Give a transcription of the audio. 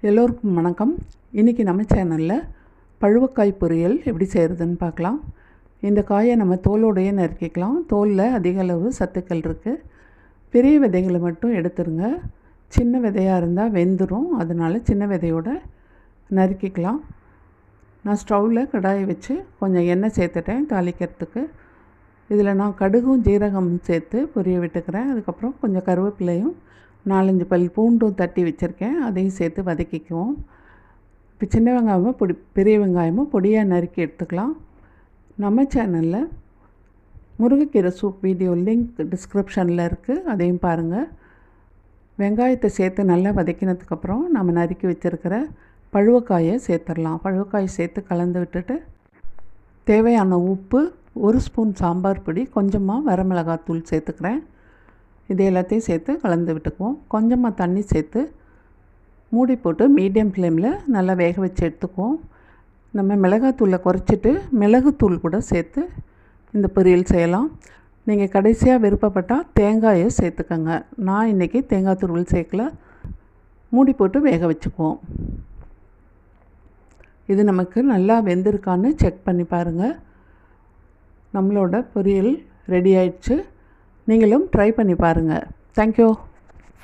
எல்லோருக்கும் வணக்கம். இன்றைக்கி நம்ம சேனலில் பழுவக்காய் பொரியல் எப்படி செய்கிறதுன்னு பார்க்கலாம். இந்த காயை நம்ம தோலோடையே நறுக்கிக்கலாம். தோலில் அதிக அளவு சத்துக்கள் இருக்குது. பெரிய விதைகளை மட்டும் எடுத்துருங்க. சின்ன விதையாக இருந்தால் வெந்துடும், அதனால் சின்ன விதையோடு நறுக்கிக்கலாம். நான் ஸ்டவ்வில் கடாயை வச்சு கொஞ்சம் எண்ணெய் சேர்த்துட்டேன் தாளிக்கிறதுக்கு. இதில் நான் கடுகும் ஜீரகமும் சேர்த்து பொரிய விட்டுக்கிறேன். அதுக்கப்புறம் கொஞ்சம் கருவேப்பிலையும் 4-5 பல் பூண்டும் தட்டி வச்சுருக்கேன், அதையும் சேர்த்து வதக்கிக்குவோம். இப்போ சின்ன வெங்காயமும் பெரிய வெங்காயமும் பொடியாக நறுக்கி எடுத்துக்கலாம். நம்ம சேனலில் முருங்கைக்கீரை சூப் வீடியோ லிங்க் டிஸ்கிரிப்ஷனில் இருக்குது, அதையும் பாருங்கள். வெங்காயத்தை சேர்த்து நல்லா வதக்கினதுக்கப்புறம் நம்ம நறுக்கி வச்சுருக்கிற பழுவக்காயை சேர்த்துடலாம். பழுவக்காயை சேர்த்து கலந்து விட்டுட்டு தேவையான உப்பு, 1 ஸ்பூன் சாம்பார் பொடி, கொஞ்சமாக வரமிளகாத்தூள் சேர்த்துக்கிறேன். இது எல்லாத்தையும் சேர்த்து கலந்து விட்டுக்குவோம். கொஞ்சமாக தண்ணி சேர்த்து மூடி போட்டு மீடியம் ஃப்ளேமில் நல்லா வேக வச்சு எடுத்துக்குவோம். நம்ம மிளகாத்தூளை குறைச்சிட்டு மிளகுத்தூள் கூட சேர்த்து இந்த பொரியல் செய்யலாம். நீங்கள் கடைசியாக விருப்பப்பட்டால் தேங்காயை சேர்த்துக்கோங்க. நான் இன்றைக்கி தேங்காய் துருவல் சேர்க்கல. மூடி போட்டு வேக வச்சுக்குவோம். இது நமக்கு நல்லா வெந்திருக்கான்னு செக் பண்ணி பாருங்கள். நம்மளோட பொரியல் ரெடி ஆயிடுச்சு. நீங்களும் ட்ரை பண்ணி பாருங்கள். தேங்க்யூ.